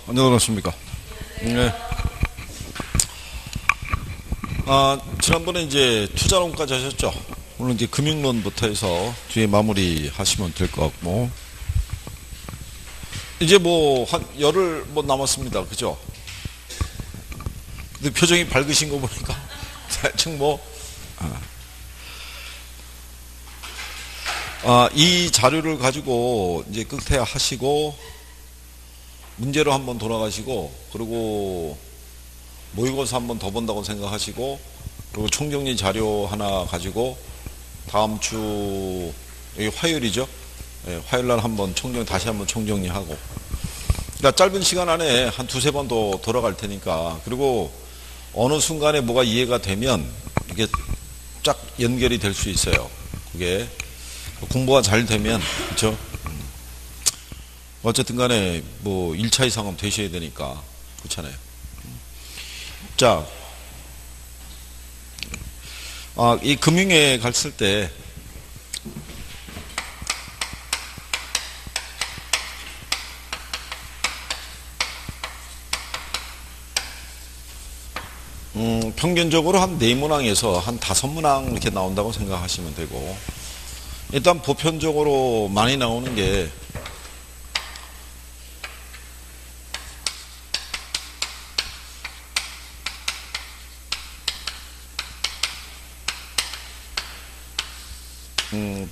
안녕하십니까. 네. 지난번에 이제 투자론까지 하셨죠. 오늘 이제 금융론부터 해서 뒤에 마무리 하시면 될 것 같고. 이제 뭐, 한 열흘 뭐 남았습니다. 그죠? 근데 표정이 밝으신 거 보니까 대충 뭐, 이 자료를 가지고 이제 끝에 하시고, 문제로 한번 돌아가시고, 그리고 모의고사 한번 더 본다고 생각하시고, 그리고 총정리 자료 하나 가지고 다음 주 여기 화요일이죠. 네, 화요일 날 한번 다시 한번 총정리하고. 그러니까 짧은 시간 안에 한 두세 번 더 돌아갈 테니까. 그리고 어느 순간에 뭐가 이해가 되면 이게 쫙 연결이 될 수 있어요. 그게 공부가 잘 되면, 그렇죠? 어쨌든 간에 뭐 1차 이상은 되셔야 되니까. 그렇잖아요. 자, 이 금융에 갔을 때 평균적으로 한 4문항에서 한 5문항 이렇게 나온다고 생각하시면 되고, 일단 보편적으로 많이 나오는 게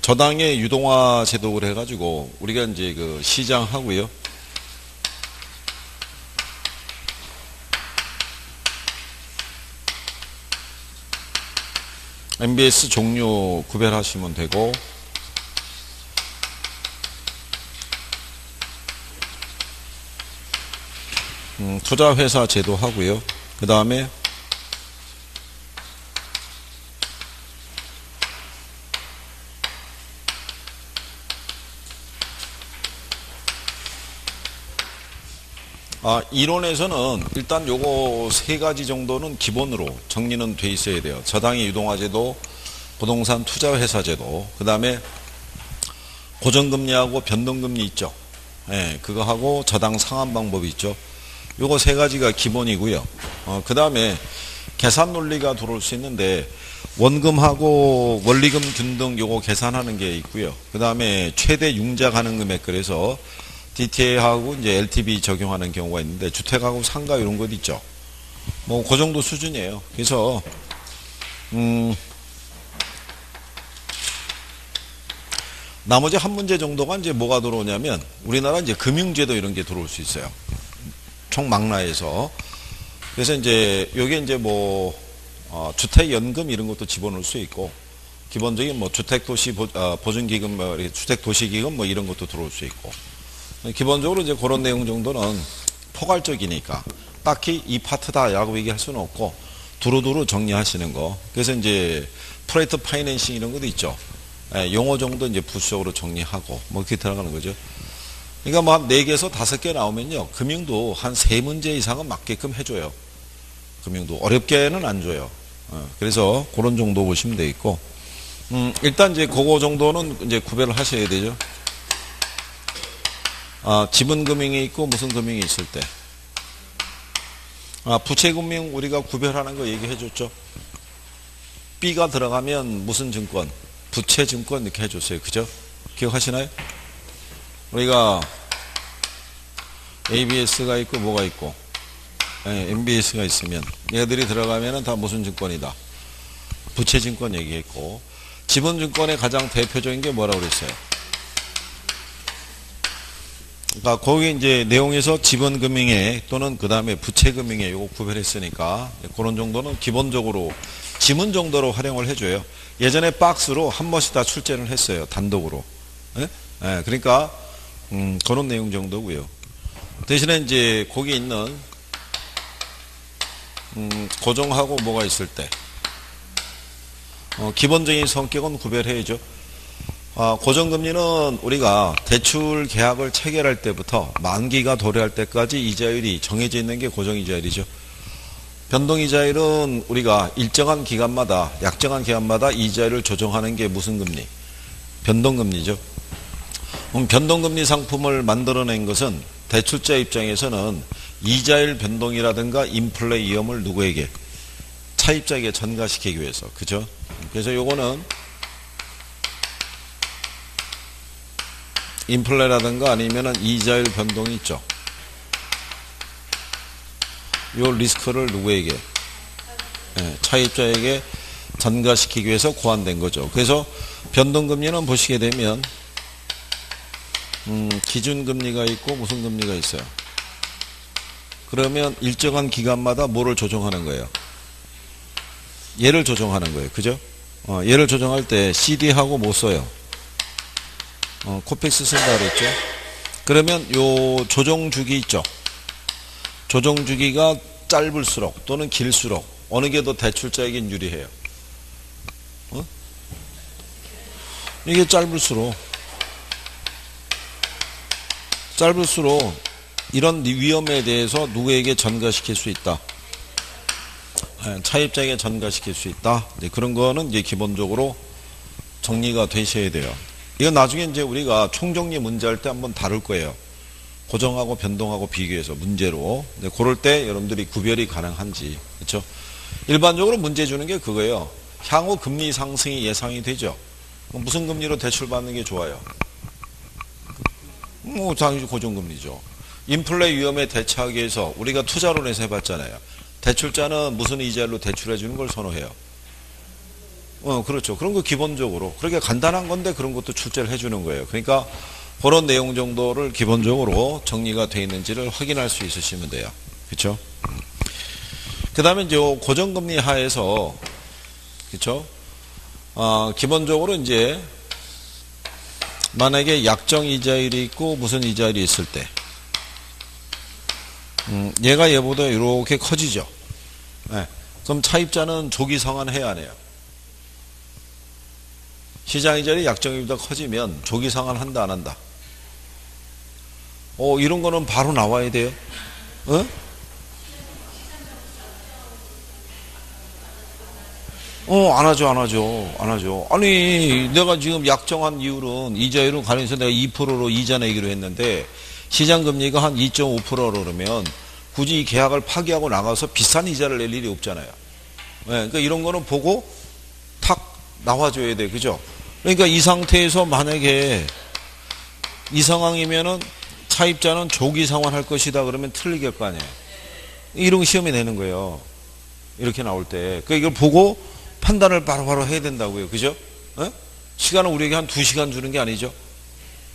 저당의 유동화 제도를 해가지고 우리가 이제 그 시장하고요. MBS 종류 구별하시면 되고, 투자회사 제도 하고요. 그 다음에 이론에서는 일단 요거 세 가지 정도는 기본으로 정리는 돼 있어야 돼요. 저당의 유동화제도, 부동산 투자회사제도, 그 다음에 고정금리하고 변동금리 있죠. 예, 그거 하고 저당 상환 방법이 있죠. 요거 세 가지가 기본이고요. 그 다음에 계산 논리가 들어올 수 있는데, 원금하고 원리금 균등 요거 계산하는 게 있고요. 그 다음에 최대 융자 가능 금액, 그래서 DTA하고 이제 LTV 적용하는 경우가 있는데, 주택하고 상가 이런 것 있죠. 뭐 그 정도 수준이에요. 그래서 나머지 한 문제 정도가 이제 뭐가 들어오냐면, 우리나라 이제 금융제도 이런 게 들어올 수 있어요. 총망라에서. 그래서 이제 요게 이제 뭐 주택연금 이런 것도 집어넣을 수 있고, 기본적인 뭐 주택도시 보증기금, 뭐 주택도시기금 뭐 이런 것도 들어올 수 있고. 기본적으로 이제 그런 내용 정도는 포괄적이니까 딱히 이 파트다라고 얘기할 수는 없고, 두루두루 정리하시는 거. 그래서 이제 프레이트 파이낸싱 이런 것도 있죠. 용어 정도 이제 부수적으로 정리하고 뭐 이렇게 들어가는 거죠. 그러니까 뭐 한 4개에서 5개 나오면요, 금융도 한 3문제 이상은 맞게끔 해줘요. 금융도 어렵게는 안 줘요. 그래서 그런 정도 보시면 되겠고, 일단 이제 그거 정도는 이제 구별을 하셔야 되죠. 지분금융이 있고 무슨 금융이 있을 때, 부채금융 우리가 구별하는 거 얘기해 줬죠. B가 들어가면 무슨 증권, 부채증권 이렇게 해줬어요. 그죠? 기억하시나요? 우리가 ABS가 있고 뭐가 있고, MBS가 있으면 얘들이 들어가면 다 무슨 증권이다, 부채증권 얘기했고, 지분증권의 가장 대표적인 게 뭐라고 그랬어요? 그러니까 거기 이제 내용에서 지분금융회 또는 그 다음에 부채금융회 요거 구별했으니까 그런 정도는 기본적으로 지문 정도로 활용을 해줘요. 예전에 박스로 한 번씩 다 출제를 했어요. 단독으로. 그러니까 그런 내용 정도고요. 대신에 이제 거기 있는 고정하고 뭐가 있을 때 기본적인 성격은 구별해야죠. 고정금리는 우리가 대출 계약을 체결할 때부터 만기가 도래할 때까지 이자율이 정해져 있는 게 고정이자율이죠. 변동이자율은 우리가 일정한 기간마다, 약정한 기간마다 이자율을 조정하는 게 무슨 금리? 변동금리죠. 변동금리 상품을 만들어낸 것은 대출자 입장에서는 이자율 변동이라든가 인플레 위험을 누구에게? 차입자에게 전가시키기 위해서. 그죠? 그래서 요거는 인플레라든가 아니면은 이자율 변동이 있죠. 요 리스크를 누구에게? 차입자에게 전가시키기 위해서 고안된 거죠. 그래서 변동금리는 보시게 되면 기준금리가 있고 무슨 금리가 있어요. 그러면 일정한 기간마다 뭐를 조정하는 거예요? 얘를 조정하는 거예요. 그죠? 얘를 조정할 때 CD하고 뭐 써요? 코픽스 쓴다 그랬죠? 그러면 요 조정주기 있죠? 조정주기가 짧을수록 또는 길수록 어느 게 더 대출자에겐 유리해요? 이게 짧을수록 이런 위험에 대해서 누구에게 전가시킬 수 있다? 차입자에게 전가시킬 수 있다. 이제 그런 거는 이제 기본적으로 정리가 되셔야 돼요. 이건 나중에 이제 우리가 총정리 문제할 때 한번 다룰 거예요. 고정하고 변동하고 비교해서 문제로. 그럴 때 여러분들이 구별이 가능한지. 그렇죠? 일반적으로 문제 주는 게 그거예요. 향후 금리 상승이 예상이 되죠. 무슨 금리로 대출 받는 게 좋아요? 당연히 고정금리죠. 인플레 위험에 대처하기 위해서 우리가 투자론에서 해봤잖아요. 대출자는 무슨 이자율로 대출해 주는 걸 선호해요? 그렇죠. 그런 거 기본적으로. 그렇게 간단한 건데 그런 것도 출제를 해주는 거예요. 그러니까 그런 내용 정도를 기본적으로 정리가 되어 있는지를 확인할 수 있으시면 돼요. 그렇죠? 그 다음에 이제 고정금리 하에서, 그렇죠? 기본적으로 이제 만약에 약정 이자율이 있고 무슨 이자율이 있을 때 얘가 얘보다 이렇게 커지죠. 네. 그럼 차입자는 조기 상환해야 하네요. 시장 이자율이 약정이보다 커지면 조기 상환한다 안 한다? 이런 거는 바로 나와야 돼요. 안 하죠. 아니, 내가 지금 약정한 이율은, 이자율은 관련해서 내가 2%로 이자 내기로 했는데, 시장 금리가 한 2.5%로 그러면, 굳이 이 계약을 파기하고 나가서 비싼 이자를 낼 일이 없잖아요. 네, 그러니까 이런 거는 보고, 탁 나와줘야 돼. 그죠? 그러니까 이 상태에서 만약에, 이 상황이면은, 차입자는 조기 상환할 것이다 그러면 틀리게 할 거 아니에요. 이런 거 시험에 내는 거예요. 이렇게 나올 때. 그러니까 이걸 보고, 판단을 바로바로 해야 된다고요. 그죠? 시간은 우리에게 한 2시간 주는 게 아니죠?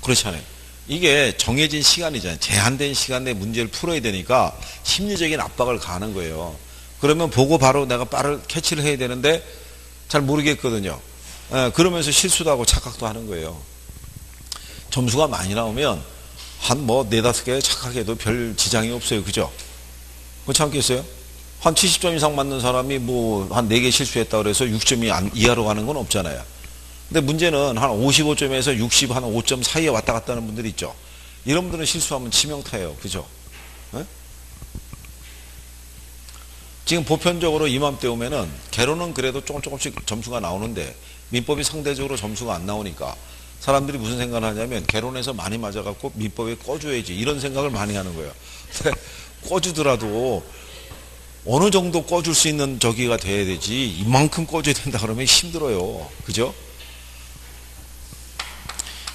그렇잖아요. 이게 정해진 시간이잖아요. 제한된 시간 내에 문제를 풀어야 되니까 심리적인 압박을 가하는 거예요. 그러면 보고 바로 내가 빠르게 캐치를 해야 되는데 잘 모르겠거든요. 그러면서 실수도 하고 착각도 하는 거예요. 점수가 많이 나오면 한 4-5개 착각해도 별 지장이 없어요. 그죠? 그렇지 않겠어요? 한 70점 이상 맞는 사람이 한 4개 실수했다 그래서 6점이 이하로 가는 건 없잖아요. 근데 문제는 한 55점에서 60, 한 5점 사이에 왔다 갔다 하는 분들이 있죠. 이런 분들은 실수하면 치명타예요. 그죠? 지금 보편적으로 이맘때 오면은 개론은 그래도 조금씩 점수가 나오는데 민법이 상대적으로 점수가 안 나오니까 사람들이 무슨 생각을 하냐면 개론에서 많이 맞아갖고 민법에 꺼줘야지 이런 생각을 많이 하는 거예요. 근데 꺼주더라도 어느 정도 꺼줄 수 있는 저기가 돼야 되지 이만큼 꺼줘야 된다 그러면 힘들어요. 그죠?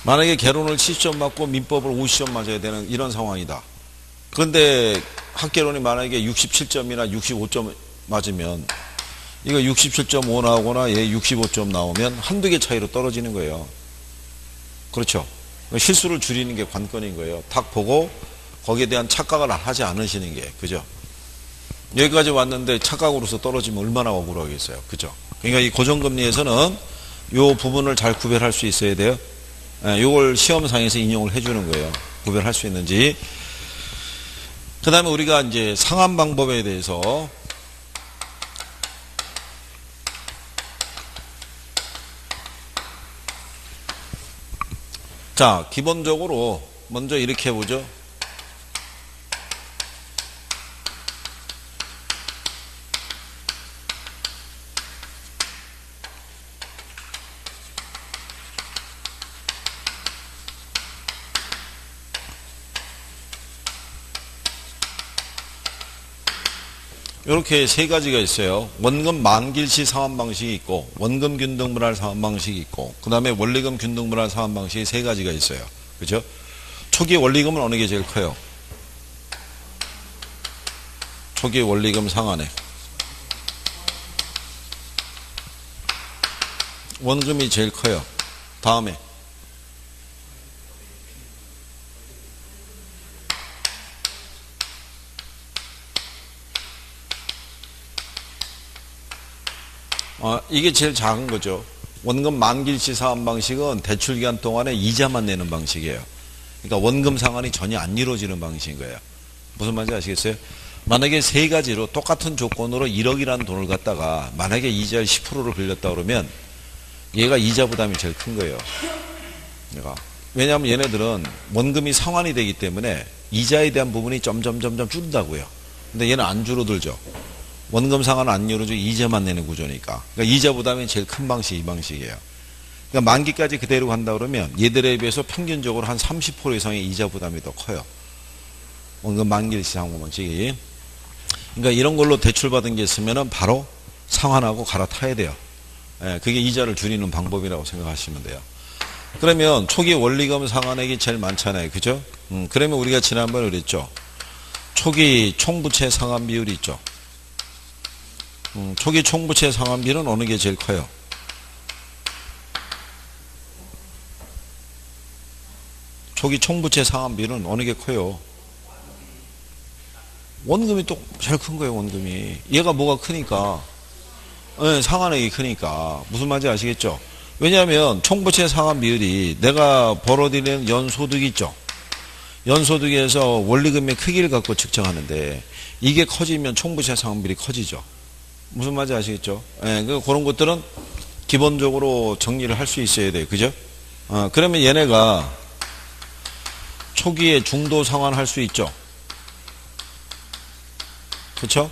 만약에 개론을 70점 맞고 민법을 50점 맞아야 되는 이런 상황이다. 그런데 학개론이 만약에 67점이나 65점 맞으면 이거 67.5 나오거나 얘 65점 나오면 한두 개 차이로 떨어지는 거예요. 그렇죠? 실수를 줄이는 게 관건인 거예요. 딱 보고 거기에 대한 착각을 하지 않으시는 게. 그죠? 여기까지 왔는데 착각으로서 떨어지면 얼마나 억울하겠어요. 그죠? 그러니까 이 고정금리에서는 요 부분을 잘 구별할 수 있어야 돼요. 요걸 시험상에서 인용을 해주는 거예요. 구별할 수 있는지. 그 다음에 우리가 이제 상환 방법에 대해서 자, 기본적으로 먼저 이렇게 해보죠. 이렇게 세 가지가 있어요. 원금 만길시 상환 방식이 있고, 원금 균등분할 상환 방식이 있고, 그 다음에 원리금 균등분할 상환 방식이 세 가지가 있어요. 그죠? 초기 원리금은 어느 게 제일 커요? 초기 원리금 상환액. 원금이 제일 커요. 다음에. 이게 제일 작은 거죠. 원금 만길시 상환 방식은 대출 기간 동안에 이자만 내는 방식이에요. 그러니까 원금 상환이 전혀 안 이루어지는 방식인 거예요. 무슨 말인지 아시겠어요? 만약에 세 가지로 똑같은 조건으로 1억이라는 돈을 갖다가 만약에 이자를 10%를 긁렸다 그러면 얘가 이자 부담이 제일 큰 거예요. 왜냐하면 얘네들은 원금이 상환이 되기 때문에 이자에 대한 부분이 점점 줄는다고요. 근데 얘는 안 줄어들죠. 원금 상환은 안 이루어지고 이자만 내는 구조니까. 그러니까 이자 부담이 제일 큰 방식이 이 방식이에요. 그러니까 만기까지 그대로 간다 그러면 얘들에 비해서 평균적으로 한 30% 이상의 이자 부담이 더 커요. 원금 만기일시 상환 방식이. 그러니까 이런 걸로 대출받은 게 있으면 바로 상환하고 갈아타야 돼요. 그게 이자를 줄이는 방법이라고 생각하시면 돼요. 그러면 초기 원리금 상환액이 제일 많잖아요. 그죠? 그러면 우리가 지난번에 그랬죠. 초기 총부채 상환 비율이 있죠. 초기 총부채 상환 비율은 어느 게 제일 커요? 초기 총부채 상환 비율은 어느 게 커요? 원금이 또 제일 큰 거예요. 원금이. 얘가 뭐가 크니까. 상환액이 크니까. 무슨 말인지 아시겠죠? 왜냐하면 총부채 상환 비율이 내가 벌어들이는 연소득이 있죠. 연소득에서 원리금의 크기를 갖고 측정하는데 이게 커지면 총부채 상환 비율이 커지죠. 무슨 말인지 아시겠죠? 그런 것들은 기본적으로 정리를 할 수 있어야 돼요. 그죠? 그러면 얘네가 초기에 중도 상환할 수 있죠. 그쵸?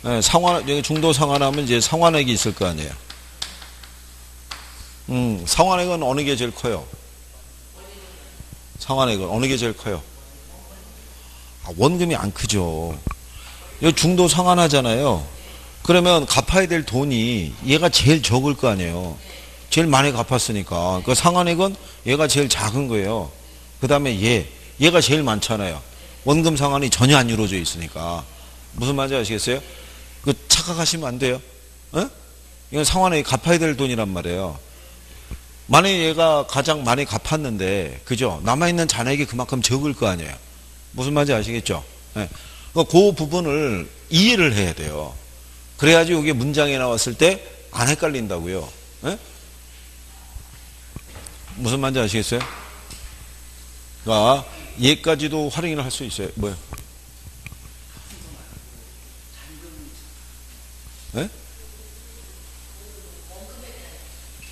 여기 중도 상환하면 이제 상환액이 있을 거 아니에요. 상환액은 어느 게 제일 커요? 상환액은 어느 게 제일 커요? 원금이 안 크죠. 여기 중도 상환하잖아요. 그러면 갚아야 될 돈이 얘가 제일 적을 거 아니에요. 제일 많이 갚았으니까. 그 상환액은 얘가 제일 작은 거예요. 그 다음에 얘가 제일 많잖아요. 원금 상환이 전혀 안 이루어져 있으니까. 무슨 말인지 아시겠어요? 그 착각하시면 안 돼요. 이건 상환액이 갚아야 될 돈이란 말이에요. 만약에 얘가 가장 많이 갚았는데, 그죠? 남아있는 잔액이 그만큼 적을 거 아니에요. 무슨 말인지 아시겠죠? 그 부분을 이해를 해야 돼요. 그래야지 이게 문장에 나왔을 때 안 헷갈린다고요. 무슨 말인지 아시겠어요? 그러니까 얘까지도 활용을 할 수 있어요. 뭐요?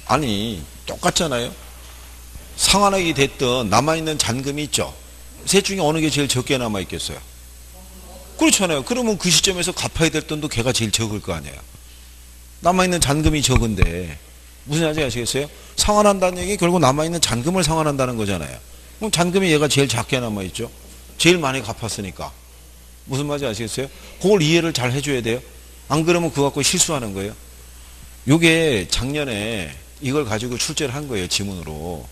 아니, 똑같잖아요. 상환액이 됐든 남아있는 잔금이 있죠. 셋 중에 어느 게 제일 적게 남아있겠어요? 그렇잖아요. 그러면 그 시점에서 갚아야 될 돈도 걔가 제일 적을 거 아니에요. 남아있는 잔금이 적은데 무슨 말인지 아시겠어요? 상환한다는 얘기 결국 남아있는 잔금을 상환한다는 거잖아요. 그럼 잔금이 얘가 제일 작게 남아있죠. 제일 많이 갚았으니까. 무슨 말인지 아시겠어요? 그걸 이해를 잘 해줘야 돼요. 안 그러면 그거 갖고 실수하는 거예요. 요게 작년에 이걸 가지고 출제를 한 거예요. 지문으로.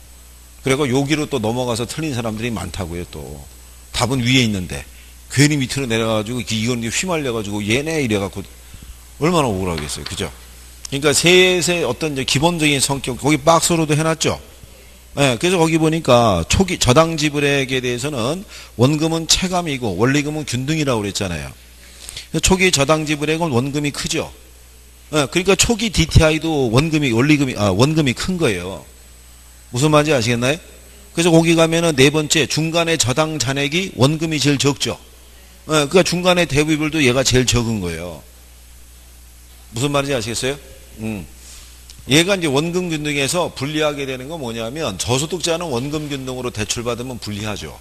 그리고 여기로 또 넘어가서 틀린 사람들이 많다고요. 또 답은 위에 있는데 괜히 밑으로 내려가지고 이건 휘말려가지고 얘네 이래갖고 얼마나 억울하겠어요. 그죠? 그러니까 셋의 어떤 이제 기본적인 성격 거기 박스로도 해놨죠. 그래서 거기 보니까 초기 저당 지불액에 대해서는 원금은 체감이고 원리금은 균등이라고 그랬잖아요. 초기 저당 지불액은 원금이 크죠. 그러니까 초기 DTI도 원금이 큰 거예요. 무슨 말인지 아시겠나요? 그래서 거기 가면은 네 번째 중간에 저당 잔액이 원금이 제일 적죠. 그러니까 중간에 대부분도 얘가 제일 적은 거예요. 무슨 말인지 아시겠어요? 얘가 이제 원금 균등에서 불리하게 되는 건 뭐냐면 저소득자는 원금 균등으로 대출받으면 불리하죠.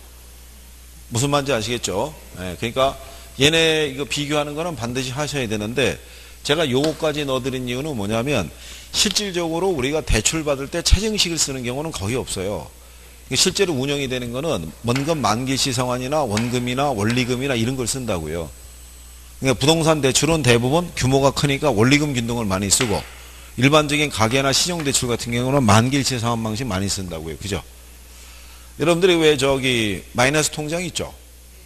무슨 말인지 아시겠죠? 그러니까 얘네 이거 비교하는 거는 반드시 하셔야 되는데 제가 요거까지 넣어드린 이유는 뭐냐면 실질적으로 우리가 대출받을 때 체증식을 쓰는 경우는 거의 없어요. 실제로 운영이 되는 거는 원금 만기시 상환이나 원금이나 원리금이나 이런 걸 쓴다고요. 그러니까 부동산 대출은 대부분 규모가 크니까 원리금 균등을 많이 쓰고 일반적인 가계나 신용대출 같은 경우는 만기일치 상환 방식 많이 쓴다고요. 그죠? 여러분들이 왜 저기 마이너스 통장 있죠?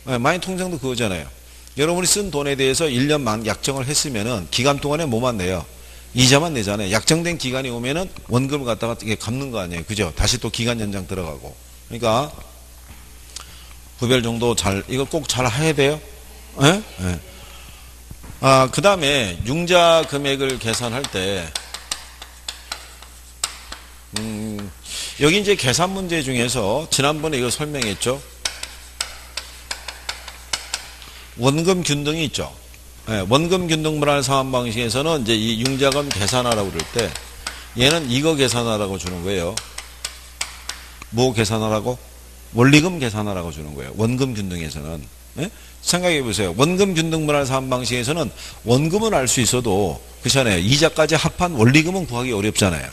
네, 마이너스 통장도 그거잖아요. 여러분이 쓴 돈에 대해서 1년 약정을 했으면은 기간 동안에 뭐만 내요? 이자만 내잖아요. 약정된 기간이 오면은 원금을 갖다가 이게 갚는 거 아니에요. 그죠? 다시 또 기간 연장 들어가고. 그러니까 구별 정도 이거 꼭 잘 해야 돼요. 예? 예. 그 다음에 융자 금액을 계산할 때, 여기 이제 계산 문제 중에서 지난번에 이거 설명했죠. 원금 균등이 있죠. 예, 원금 균등 분할 상환 방식에서는 이제 이 융자금 계산하라고 그럴 때 얘는 이거 계산하라고 주는 거예요. 뭐 계산하라고? 원리금 계산하라고 주는 거예요. 원금 균등에서는. 예? 생각해 보세요. 원금 균등 분할 상환 방식에서는 원금은 알 수 있어도 그렇잖아요. 이자까지 합한 원리금은 구하기 어렵잖아요.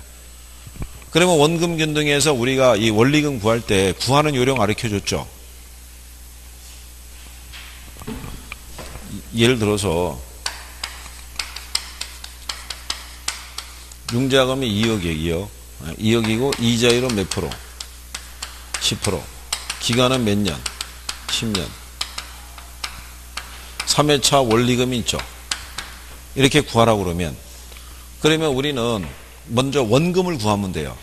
그러면 원금 균등에서 우리가 이 원리금 구할 때 구하는 요령 가르쳐 줬죠. 예를 들어서 융자금이 2억이에요. 2억이고 이자율은 몇 프로? 10%. 기간은 몇 년? 10년. 3회차 원리금이 있죠. 이렇게 구하라고 그러면 우리는 먼저 원금을 구하면 돼요.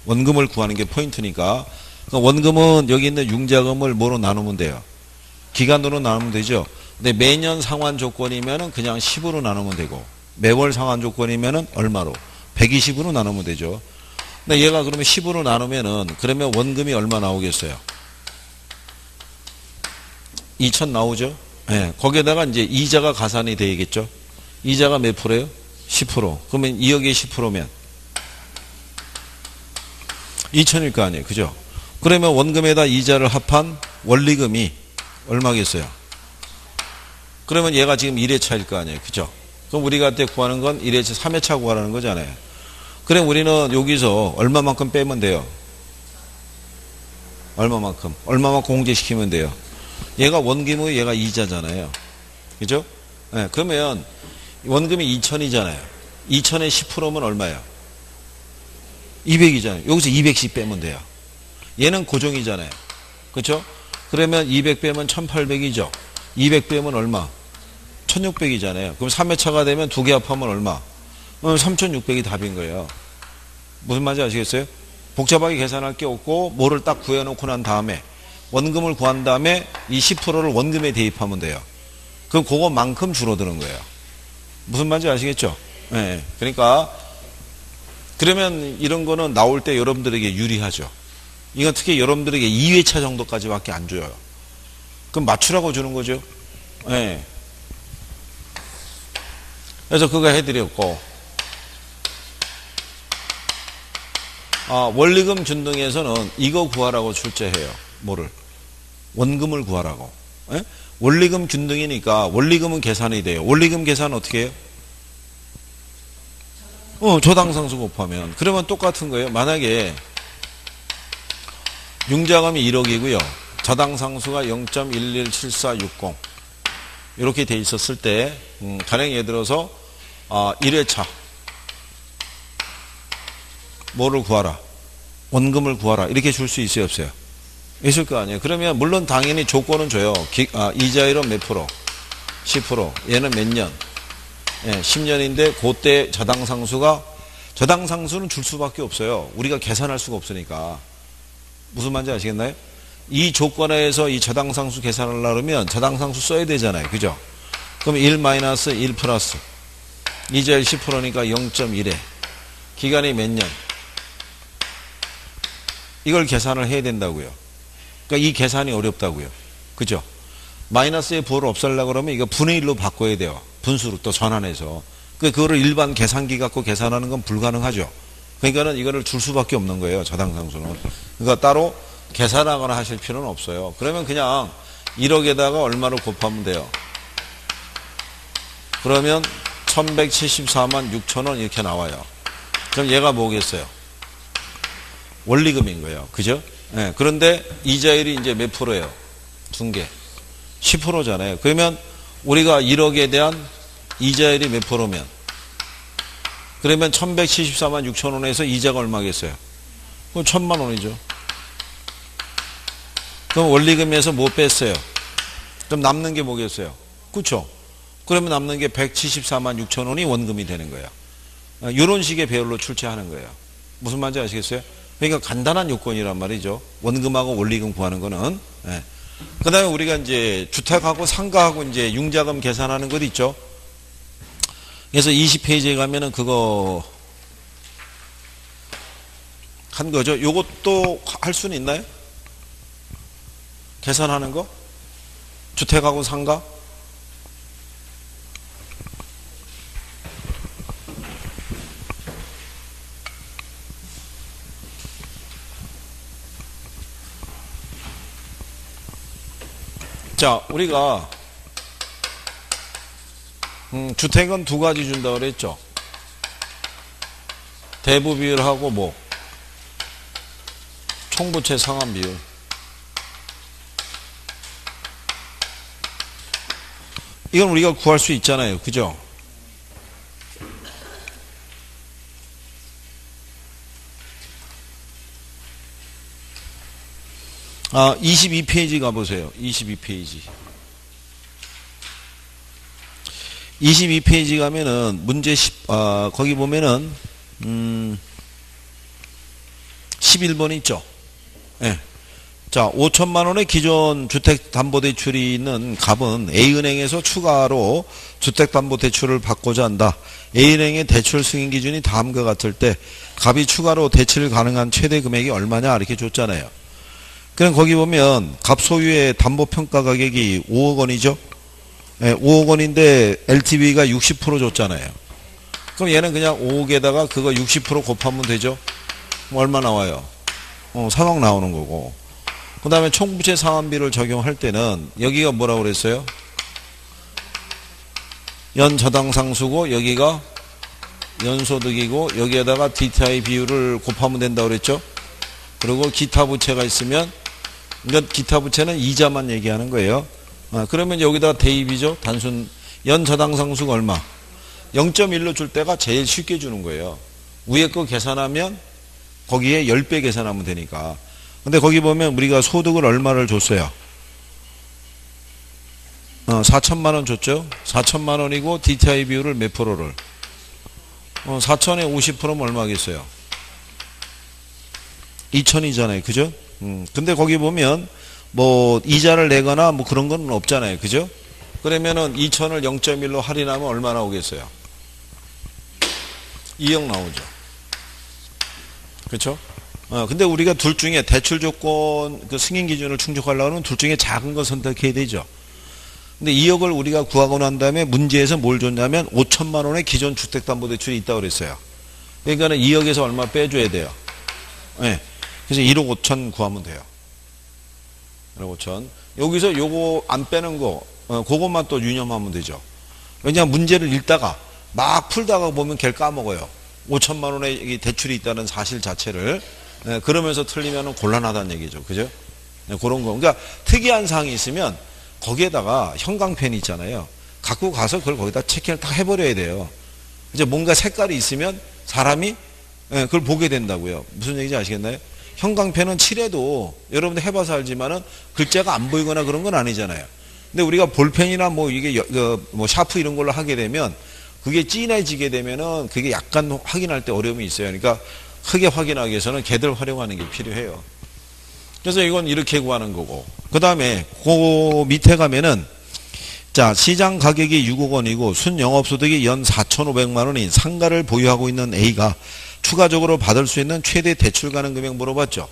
원금을 구하는 게 포인트니까. 그러니까 원금은 여기 있는 융자금을 뭐로 나누면 돼요? 기간으로 나누면 되죠. 근데 매년 상환 조건이면은 그냥 10으로 나누면 되고 매월 상환 조건이면은 얼마로? 120으로 나누면 되죠. 근데 얘가 그러면 10으로 나누면은 그러면 원금이 얼마 나오겠어요? 2천 나오죠? 예. 거기에다가 이제 이자가 가산이 되겠죠? 이자가 몇 프로예요? 10%. 그러면 2억에 10%면 2천일 거 아니에요. 그죠? 그러면 원금에다 이자를 합한 원리금이 얼마겠어요? 그러면 얘가 지금 1회차일 거 아니에요. 그죠? 그럼 우리가 그때 구하는 건 1회차, 3회차 구하라는 거잖아요. 그럼 우리는 여기서 얼마만큼 빼면 돼요? 얼마만큼 공제시키면 돼요? 얘가 원금이고 얘가 이자잖아요. 그죠? 네, 그러면 원금이 2천이잖아요. 2천에 10%면 얼마예요? 200이잖아요. 여기서 200씩 빼면 돼요. 얘는 고정이잖아요. 그렇죠? 그러면 200 빼면 1800이죠. 200 빼면 얼마? 1600이잖아요. 그럼 3회차가 되면 두 개 합하면 얼마? 3600이 답인 거예요. 무슨 말인지 아시겠어요? 복잡하게 계산할 게 없고 뭐를 딱 구해놓고 난 다음에 원금을 구한 다음에 이 10%를 원금에 대입하면 돼요. 그럼 그거만큼 줄어드는 거예요. 무슨 말인지 아시겠죠? 네. 그러니까 그러면 이런 거는 나올 때 여러분들에게 유리하죠. 이건 특히 여러분들에게 2회차 정도까지밖에 안 줘요. 그럼 맞추라고 주는 거죠. 네. 그래서 그거 해드렸고, 원리금 균등에서는 이거 구하라고 출제해요. 뭐를? 원금을 구하라고. 예? 원리금 균등이니까 원리금은 계산이 돼요. 원리금 계산 어떻게 해요? 저당상수 곱하면. 그러면 똑같은 거예요. 만약에 융자금이 1억이고요. 저당상수가 0.117460 이렇게 돼 있었을 때 가령 예를 들어서 1회차 뭐를 구하라? 원금을 구하라. 이렇게 줄 수 있어요? 없어요? 있을 거 아니에요. 그러면 물론 당연히 조건은 줘요. 이자율은 몇 프로? 10%. 얘는 몇 년? 10년인데 그때 저당상수는 줄 수밖에 없어요. 우리가 계산할 수가 없으니까. 무슨 말인지 아시겠나요? 이 조건에서 이 저당상수 계산하려고 하면 저당상수 써야 되잖아요. 그죠? 그럼 1-1 플러스 이자율 10%니까 0.1에 기간이 몇 년? 이걸 계산을 해야 된다고요. 그러니까 이 계산이 어렵다고요. 그죠? 마이너스의 부호를 없애려고 그러면 이거 분의 1로 바꿔야 돼요. 분수로 또 전환해서. 그거를 일반 계산기 갖고 계산하는 건 불가능하죠. 그러니까는 이거를 줄 수밖에 없는 거예요. 저당상수는. 그러니까 따로 계산하거나 하실 필요는 없어요. 그러면 그냥 1억에다가 얼마로 곱하면 돼요. 그러면 1174만 6천원 이렇게 나와요. 그럼 얘가 뭐겠어요? 원리금인 거예요. 그죠? 네, 그런데 이자율이 이제 몇 프로예요? 둔 게 10%잖아요. 그러면 우리가 1억에 대한 이자율이 몇 프로면? 그러면 1174만 6천 원에서 이자가 얼마겠어요? 그럼 1000만 원이죠. 그럼 원리금에서 뭐 뺐어요? 그럼 남는 게 뭐겠어요? 그렇죠? 그러면 남는 게 174만 6천 원이 원금이 되는 거예요. 이런 식의 배열로 출제하는 거예요. 무슨 말인지 아시겠어요? 그러니까 간단한 요건이란 말이죠. 원금하고 원리금 구하는 거는. 예. 그 다음에 우리가 이제 주택하고 상가하고 이제 융자금 계산하는 것 있죠. 그래서 20페이지에 가면은 그거 한 거죠. 요것도 할 수는 있나요? 계산하는 거? 주택하고 상가? 자, 우리가 주택은 두 가지 준다고 그랬죠. 대부 비율하고 뭐 총부채 상환 비율. 이건 우리가 구할 수 있잖아요. 그죠? 아, 22페이지 가보세요. 22페이지. 22페이지 가면은 문제 10, 거기 보면은 11번 있죠. 예. 네. 자, 5천만 원의 기존 주택담보대출이 있는 갑은 A은행에서 추가로 주택담보대출을 받고자 한다. A은행의 대출 승인 기준이 다음과 같을 때 갑이 추가로 대출 가능한 최대 금액이 얼마냐 이렇게 줬잖아요. 그럼 거기 보면 갑 소유의 담보평가 가격이 5억 원이죠. 네, 5억 원인데 LTV가 60% 줬잖아요. 그럼 얘는 그냥 5억에다가 그거 60% 곱하면 되죠. 뭐 얼마 나와요? 3억 나오는 거고. 그 다음에 총부채 상환비를 적용할 때는 여기가 뭐라고 그랬어요? 연저당상수고 여기가 연소득이고 여기에다가 DTI 비율을 곱하면 된다고 그랬죠? 그리고 기타 부채가 있으면 그러니까 기타 부채는 이자만 얘기하는 거예요. 그러면 여기다가 대입이죠. 단순 연저당상수가 얼마? 0.1로 줄 때가 제일 쉽게 주는 거예요. 위에 거 계산하면 거기에 10배 계산하면 되니까. 근데 거기 보면 우리가 소득을 얼마를 줬어요? 4천만 원 줬죠? 4천만 원이고 DTI 비율을 몇 프로를? 4천에 50%면 얼마겠어요? 2천이잖아요. 그죠? 근데 거기 보면 뭐 이자를 내거나 뭐 그런 건 없잖아요. 그죠? 그러면은 2천을 0.1로 할인하면 얼마 나오겠어요? 2억 나오죠. 그렇죠? 근데 우리가 둘 중에 대출 조건 그 승인 기준을 충족하려면 둘 중에 작은 거 선택해야 되죠. 근데 2억을 우리가 구하고 난 다음에 문제에서 뭘 줬냐면 5천만 원의 기존 주택담보대출이 있다고 그랬어요. 그러니까는 2억에서 얼마 빼줘야 돼요. 네. 그래서 1억 5천 구하면 돼요. 1억 5천. 여기서 요거 안 빼는 거, 그것만 또 유념하면 되죠. 왜냐하면 문제를 읽다가 막 풀다가 보면 걔를 까먹어요. 5천만 원의 대출이 있다는 사실 자체를. 네, 그러면서 틀리면 곤란하다는 얘기죠. 그죠? 네, 그런 거. 그러니까 특이한 사항이 있으면 거기에다가 형광펜이 있잖아요. 갖고 가서 그걸 거기다 체크를 다 해버려야 돼요. 이제 뭔가 색깔이 있으면 사람이 네, 그걸 보게 된다고요. 무슨 얘기인지 아시겠나요? 형광펜은 칠해도 여러분들 해봐서 알지만은 글자가 안 보이거나 그런 건 아니잖아요. 근데 우리가 볼펜이나 뭐 이게 뭐 샤프 이런 걸로 하게 되면 그게 진해지게 되면은 그게 약간 확인할 때 어려움이 있어요. 그러니까 크게 확인하기 위해서는 걔들 활용하는 게 필요해요. 그래서 이건 이렇게 구하는 거고. 그 다음에 그 밑에 가면은 자, 시장 가격이 6억 원이고 순영업소득이 연 4,500만 원인 상가를 보유하고 있는 A가 추가적으로 받을 수 있는 최대 대출 가능 금액 물어봤죠.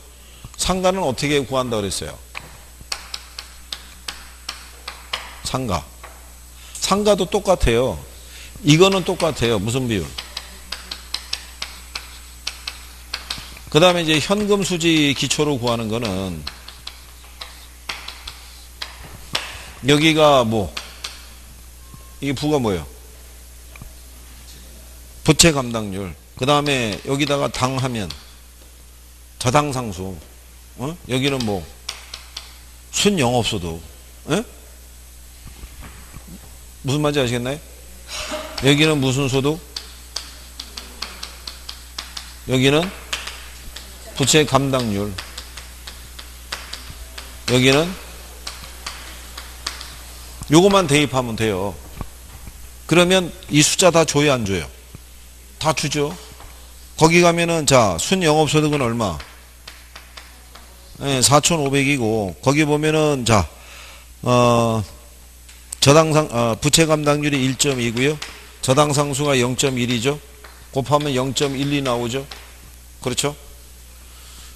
상가는 어떻게 구한다고 그랬어요? 상가도 똑같아요. 이거는 똑같아요. 무슨 비율? 그 다음에 이제 현금 수지 기초로 구하는 거는 여기가 뭐 이게 부가 뭐예요? 부채 감당률. 그 다음에 여기다가 당하면 저당상수. 여기는 뭐 순영업소득. 무슨 말인지 아시겠나요? 여기는 무슨 소득? 여기는 부채 감당률. 여기는 요것만 대입하면 돼요. 그러면 이 숫자 다 줘요, 안 줘요? 다 주죠. 거기 가면은 자, 순영업소득은 얼마? 네, 4,500이고 거기 보면은 자, 부채 감당률이 1.2고요. 저당상수가 0.1이죠. 곱하면 0.12 나오죠. 그렇죠?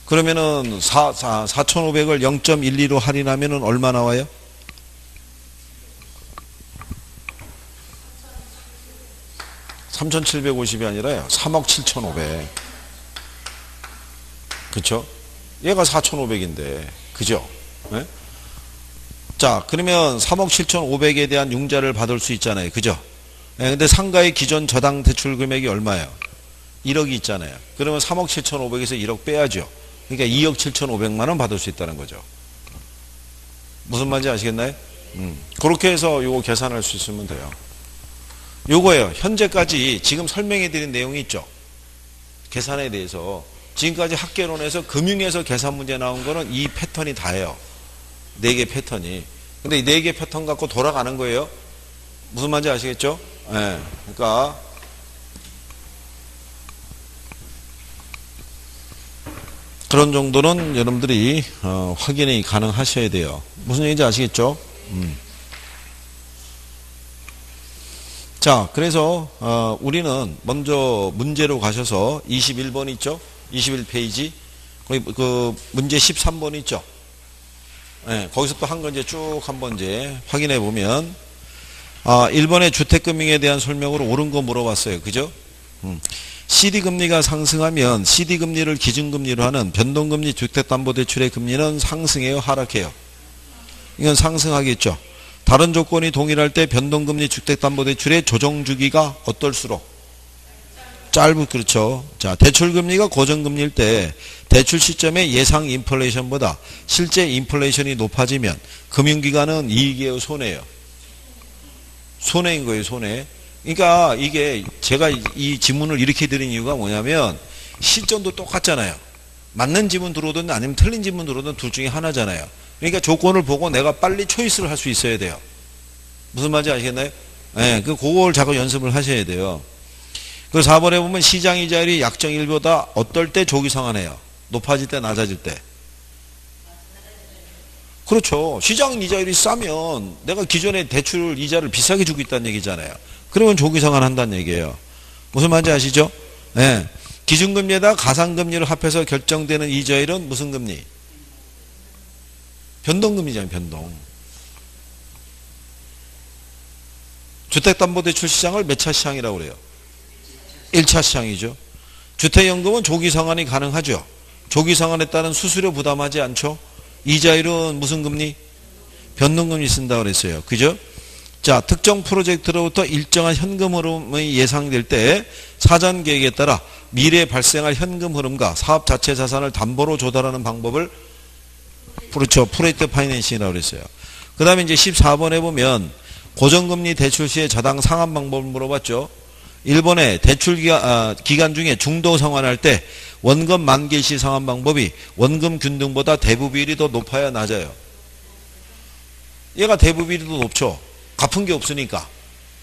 그러면은 4,500을 0.12로 할인하면은 얼마 나와요? 3,750이 아니라요. 3억 7,500. 그쵸? 얘가 4,500인데. 그죠? 네? 자, 그러면 3억 7,500에 대한 융자를 받을 수 있잖아요. 그죠? 네, 근데 상가의 기존 저당 대출 금액이 얼마예요? 1억이 있잖아요. 그러면 3억 7,500에서 1억 빼야죠. 그러니까 2억 7,500만 원 받을 수 있다는 거죠. 무슨 말인지 아시겠나요? 그렇게 해서 요거 계산할 수 있으면 돼요. 요거예요. 현재까지 지금 설명해 드린 내용이 있죠. 계산에 대해서. 지금까지 학계론에서 금융에서 계산 문제 나온 거는 이 패턴이 다예요. 4개 패턴이. 근데 이 4개 패턴 갖고 돌아가는 거예요. 무슨 말인지 아시겠죠? 예. 네. 그러니까 그런 정도는 여러분들이 확인이 가능하셔야 돼요. 무슨 얘기인지 아시겠죠? 자, 그래서 우리는 먼저 문제로 가셔서 21번 있죠? 21페이지. 거기 그 문제 13번 있죠? 네, 거기서 또 한 건 이제 쭉 한번 이제 확인해 보면 1번의 주택금융에 대한 설명으로 옳은 거 물어봤어요. 그죠? CD금리가 상승하면 CD금리를 기준금리로 하는 변동금리 주택담보대출의 금리는 상승해요? 하락해요? 이건 상승하겠죠. 다른 조건이 동일할 때 변동금리 주택담보대출의 조정주기가 어떨수록? 그렇죠. 자, 대출금리가 고정금리일 때 대출 시점의 예상 인플레이션보다 실제 인플레이션이 높아지면 금융기관은 이익이에요? 손해예요? 손해인 거예요, 손해. 그러니까 이게 제가 이 지문을 이렇게 드린 이유가 뭐냐면 시점도 똑같잖아요. 맞는 지문 들어오든 아니면 틀린 지문 들어오든 둘 중에 하나잖아요. 그러니까 조건을 보고 내가 빨리 초이스를 할 수 있어야 돼요. 무슨 말인지 아시겠나요? 네, 그걸 자꾸 연습을 하셔야 돼요. 그 4번에 보면 시장 이자율이 약정일보다 어떨 때 조기 상환해요? 높아질 때, 낮아질 때? 그렇죠. 시장 이자율이 싸면 내가 기존에 대출 이자를 비싸게 주고 있다는 얘기잖아요. 그러면 조기 상환한다는 얘기예요. 무슨 말인지 아시죠? 네. 기준금리에다 가상금리를 합해서 결정되는 이자율은 무슨 금리? 변동금리잖아요. 변동. 주택담보대출 시장을 몇 차 시장이라고 그래요? 1차 시장이죠. 주택연금은 조기 상환이 가능하죠. 조기 상환에 따른 수수료 부담하지 않죠. 이자율은 무슨 금리? 변동금리 쓴다고 그랬어요. 그죠? 자, 특정 프로젝트로부터 일정한 현금 흐름이 예상될 때 사전 계획에 따라 미래에 발생할 현금 흐름과 사업 자체 자산을 담보로 조달하는 방법을 그렇죠. 프로젝트 파이낸싱이라고 그랬어요. 그 다음에 이제 14번에 보면 고정금리 대출 시의 저당 상환 방법을 물어봤죠. 1번에 대출 기간 중에 중도 상환할 때 원금 만기 시 상환 방법이 원금 균등보다 대부 비율이 더 높아야 낮아요? 얘가 대부 비율이 더 높죠. 갚은 게 없으니까.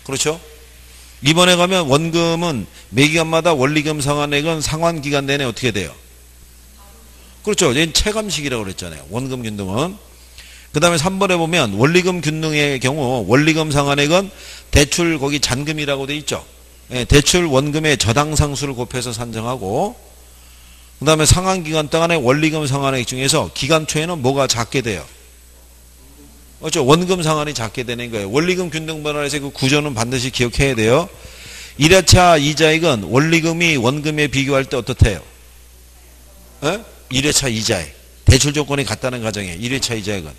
그렇죠? 2번에 가면 원금은 매기간마다 원리금 상환액은 상환기간 내내 어떻게 돼요? 그렇죠. 얘는 체감식이라고 그랬잖아요. 원금 균등은. 그 다음에 3번에 보면 원리금 균등의 경우 원리금 상환액은 대출 거기 잔금이라고 돼 있죠. 예, 대출 원금의 저당상수를 곱해서 산정하고 그 다음에 상환기간 동안의 원리금 상환액 중에서 기간 초에는 뭐가 작게 돼요? 그렇죠. 원금 상환이 작게 되는 거예요. 원리금 균등 변화에서 그 구조는 반드시 기억해야 돼요. 1회차 이자액은 원리금이 원금에 비교할 때 어떻대요? 1회차 이자액. 대출 조건이 같다는 가정에 1회차 이자액은.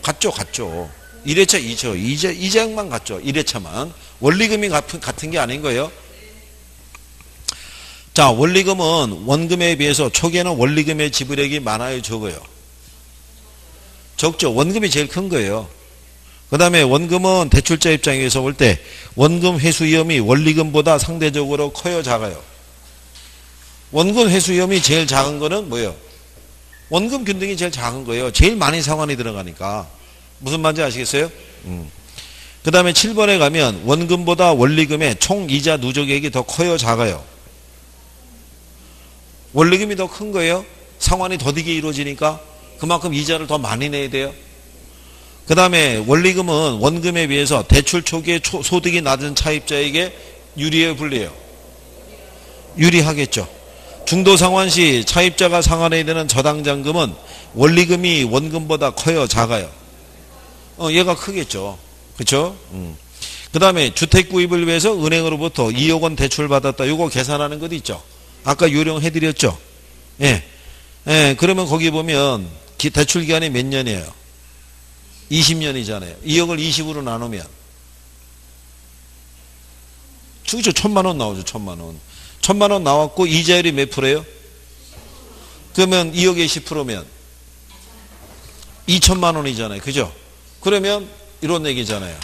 같죠. 1회차 이자액만 같죠. 1회차만. 원리금이 같은 게 아닌 거예요. 자, 원리금은 원금에 비해서 초기에는 원리금의 지불액이 많아요, 적어요? 적죠. 원금이 제일 큰 거예요. 그 다음에 원금은 대출자 입장에서 볼 때 원금 회수 위험이 원리금보다 상대적으로 커요, 작아요? 원금 회수 위험이 제일 작은 거는 뭐예요? 원금 균등이 제일 작은 거예요. 제일 많이 상환이 들어가니까. 무슨 말인지 아시겠어요? 그 다음에 7번에 가면 원금보다 원리금의 총 이자 누적액이 더 커요, 작아요? 원리금이 더 큰 거예요. 상환이 더디게 이루어지니까 그만큼 이자를 더 많이 내야 돼요. 그 다음에 원리금은 원금에 비해서 대출 초기에 소득이 낮은 차입자에게 유리해요, 불리해요? 유리하겠죠. 중도 상환 시 차입자가 상환해야 되는 저당장금은 원리금이 원금보다 커요, 작아요? 얘가 크겠죠. 그렇죠? 그 다음에 주택 구입을 위해서 은행으로부터 2억 원 대출 받았다. 이거 계산하는 것도 있죠. 아까 요령해드렸죠. 예. 예, 그러면 거기 보면 대출 기간이 몇 년이에요? 20년이잖아요. 2억을 20으로 나누면 그죠? 1,000만 원 나오죠. 1,000만 원. 1,000만 원 나왔고 이자율이 몇 프로예요? 그러면 2억에 10%면 2천만 원이잖아요. 그죠? 그러면 이런 얘기잖아요.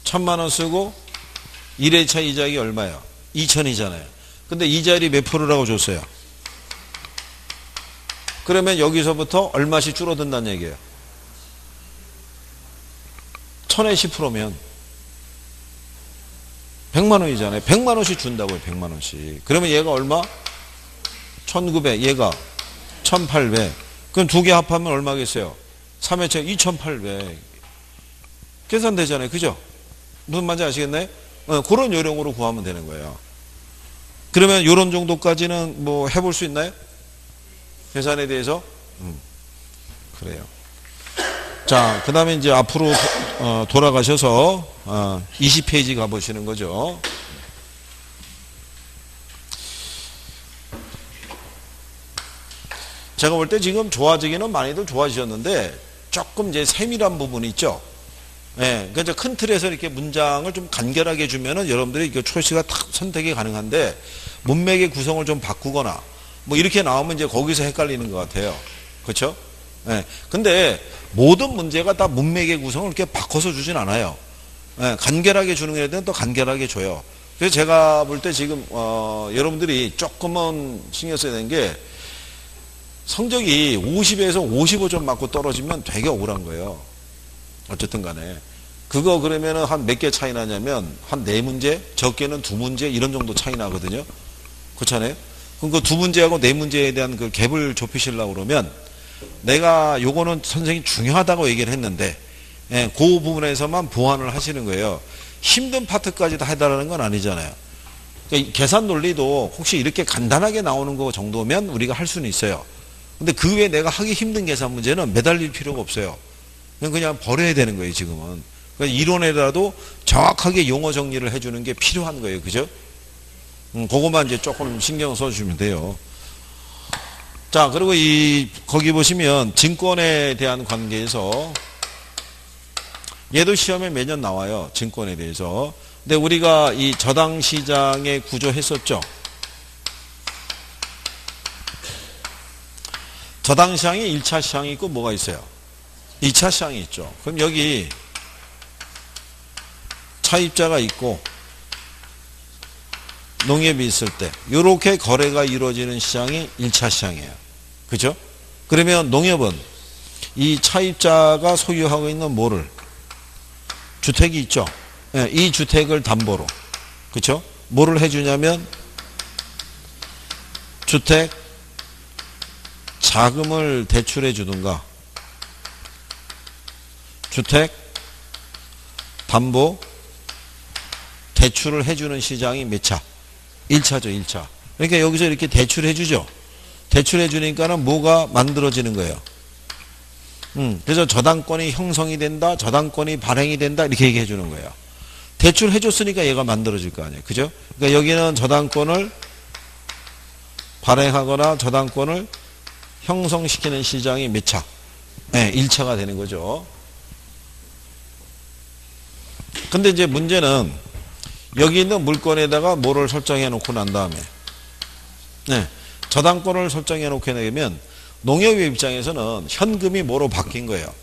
1,000만 원 쓰고 1회차 이자액이 얼마예요? 2천이잖아요. 근데 이자율이 몇 프로라고 줬어요? 그러면 여기서부터 얼마씩 줄어든다는 얘기예요. 1,000에 10%면 100만 원이잖아요. 100만 원씩 준다고요. 100만 원씩. 그러면 얘가 얼마? 1,900. 얘가 1,800. 그럼 두 개 합하면 얼마겠어요? 3회차 2,800. 계산되잖아요. 그죠? 무슨 말인지 아시겠나요? 그런 요령으로 구하면 되는 거예요. 그러면 이런 정도까지는 뭐 해볼 수 있나요? 계산에 대해서? 그래요. 자, 그 다음에 이제 앞으로 돌아가셔서 20페이지 가보시는 거죠. 제가 볼 때 지금 좋아지기는 많이들 좋아지셨는데 조금 이제 세밀한 부분이 있죠. 예, 그러니까 큰 틀에서 이렇게 문장을 좀 간결하게 주면은 여러분들이 이거 초이스가 탁 선택이 가능한데 문맥의 구성을 좀 바꾸거나 뭐 이렇게 나오면 이제 거기서 헷갈리는 것 같아요. 그렇죠? 예. 근데 모든 문제가 다 문맥의 구성을 이렇게 바꿔서 주진 않아요. 예, 간결하게 주는 애들은 또 간결하게 줘요. 그래서 제가 볼 때 지금 여러분들이 조금은 신경 써야 되는 게 성적이 50에서 55점 맞고 떨어지면 되게 억울한 거예요. 어쨌든 간에. 그거 그러면은 한 몇 개 차이 나냐면 한 4문제, 적게는 2문제 이런 정도 차이 나거든요. 그렇잖아요? 그럼 그 2문제하고 4문제에 대한 그 갭을 좁히시려고 그러면 내가 요거는 선생님이 중요하다고 얘기를 했는데 예, 그 부분에서만 보완을 하시는 거예요. 힘든 파트까지 다 해달라는 건 아니잖아요. 그러니까 계산 논리도 혹시 이렇게 간단하게 나오는 거 정도면 우리가 할 수는 있어요. 근데 그 외에 내가 하기 힘든 계산 문제는 매달릴 필요가 없어요. 그냥 버려야 되는 거예요, 지금은. 그러니까 이론에라도 정확하게 용어 정리를 해주는 게 필요한 거예요. 그죠? 그거만 이제 조금 신경 써주시면 돼요. 자, 그리고 거기 보시면 증권에 대한 관계에서 얘도 시험에 매년 나와요. 증권에 대해서. 근데 우리가 이 저당 시장의 구조 했었죠. 저당 시장이 1차 시장이 있고 뭐가 있어요? 2차 시장이 있죠. 그럼 여기 차입자가 있고 농협이 있을 때 이렇게 거래가 이루어지는 시장이 1차 시장이에요. 그죠? 그러면 농협은 이 차입자가 소유하고 있는 뭐를? 주택이 있죠. 네, 이 주택을 담보로. 그죠? 뭐를 해주냐면 주택 자금을 대출해 주든가 주택 담보 대출을 해주는 시장이 몇 차? 1차죠. 1차. 그러니까 여기서 이렇게 대출해 주죠. 대출해 주니까는 뭐가 만들어지는 거예요. 그래서 저당권이 형성이 된다. 저당권이 발행이 된다. 이렇게 얘기해 주는 거예요. 대출해 줬으니까 얘가 만들어질 거 아니에요. 그죠? 그러니까 여기는 저당권을 발행하거나 저당권을 형성시키는 시장이 몇 차? 네, 1차가 되는 거죠. 근데 이제 문제는 여기 있는 물건에다가 뭐를 설정해 놓고 난 다음에 네, 저당권을 설정해 놓게 되면 농협의 입장에서는 현금이 뭐로 바뀐 거예요?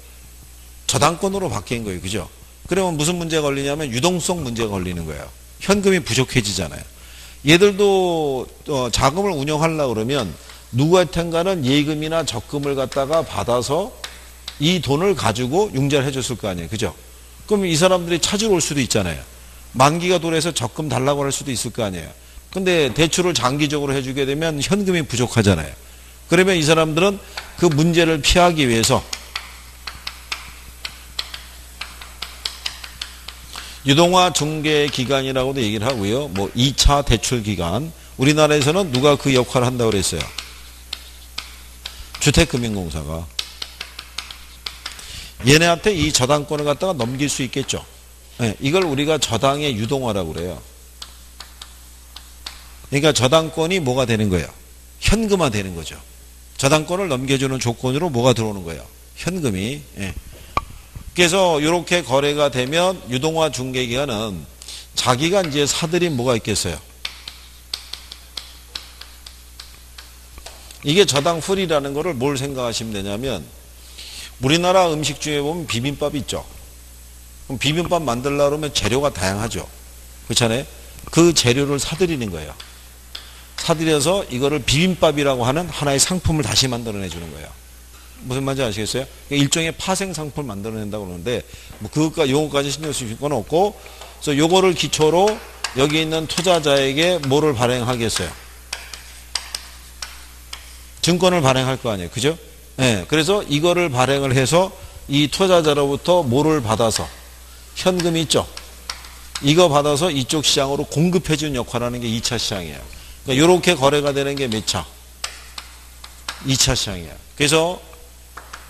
저당권으로 바뀐 거예요. 그죠? 그러면 무슨 문제가 걸리냐면 유동성 문제가 걸리는 거예요. 현금이 부족해지잖아요. 얘들도 자금을 운영하려고 그러면 누구한텐가는 예금이나 적금을 갖다가 받아서 이 돈을 가지고 융자를 해줬을 거 아니에요. 그죠? 그럼 이 사람들이 찾으러 올 수도 있잖아요. 만기가 도래해서 적금 달라고 할 수도 있을 거 아니에요. 근데 대출을 장기적으로 해주게 되면 현금이 부족하잖아요. 그러면 이 사람들은 그 문제를 피하기 위해서 유동화 중개 기간이라고도 얘기를 하고요. 뭐 2차 대출 기간. 우리나라에서는 누가 그 역할을 한다고 그랬어요? 주택금융공사가. 얘네한테 이 저당권을 갖다가 넘길 수 있겠죠. 네, 이걸 우리가 저당의 유동화라고 그래요. 그러니까 저당권이 뭐가 되는 거예요? 현금화 되는 거죠. 저당권을 넘겨주는 조건으로 뭐가 들어오는 거예요? 현금이. 예. 그래서 이렇게 거래가 되면 유동화 중개기관은 자기가 이제 사들인 뭐가 있겠어요? 이게 저당 풀이라는 거를 뭘 생각하시면 되냐면 우리나라 음식 중에 보면 비빔밥 있죠. 그럼 비빔밥 만들려고 하면 재료가 다양하죠. 그렇잖아요. 그 재료를 사들이는 거예요. 사들여서 이거를 비빔밥이라고 하는 하나의 상품을 다시 만들어내 주는 거예요. 무슨 말인지 아시겠어요? 일종의 파생 상품을 만들어낸다고 그러는데 뭐 그것과 요거까지 신경 쓰실 건 없고, 그래서 요거를 기초로 여기 있는 투자자에게 뭐를 발행하겠어요? 증권을 발행할 거 아니에요. 그죠? 네, 그래서 이거를 발행을 해서 이 투자자로부터 뭐를 받아서 현금이 있죠. 이거 받아서 이쪽 시장으로 공급해 주는 역할을 하는 게 2차 시장이에요. 그러니까 이렇게 거래가 되는 게 몇 차? 2차 시장이에요. 그래서